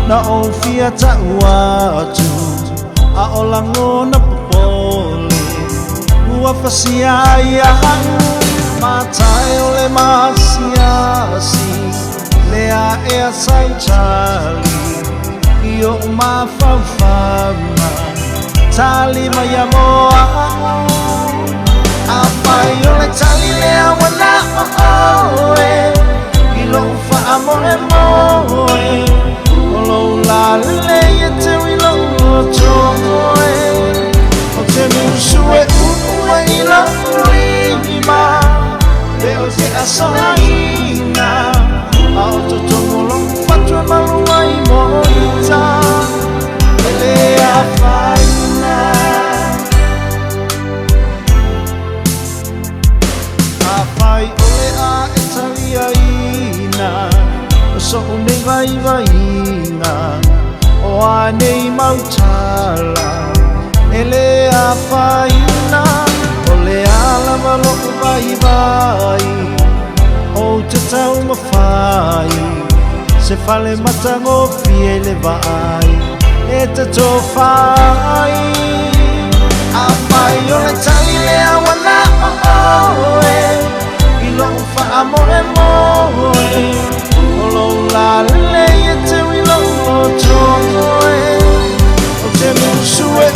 na o fia ta watu a o lango na popole ua fasiaya matai o le masiasi lea ea sai tali io mafafama tali maya moa apa io le tali lea wana oe ilo fa amore moe olo la le te ilo tomoe o te musue ue ilo lima leo se asoina au to tomolo fatwa maluai moita ele a faina a fai ole a etalia ina so unei vai vaina o anei mautala ele a faina ole ala malo vai vai o te tau mawhai se fale matango fie le vai e te tō whai a whai o le tali lea wana oe i lo wha amore moe o lo la le e te wilo o tomoe o te musue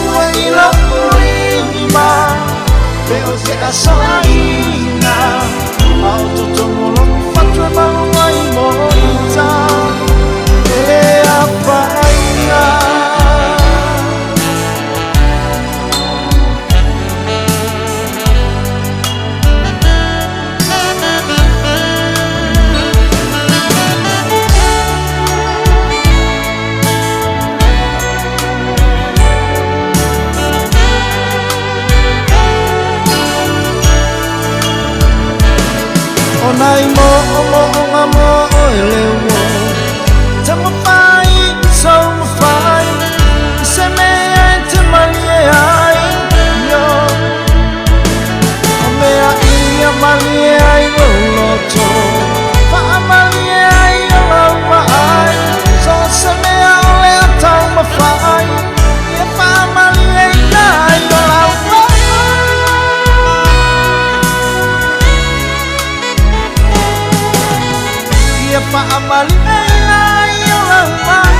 ue i lo rima pe o te asaina au to tomolo fatwa maluai moita e a faina Nai mo nga mo ele wo tamo fai so fai se me te malie ai yo me ai malie ai lo to fa malie ai lo ai so se me ale tau ma fai e fa malie ai lo pa amali ay la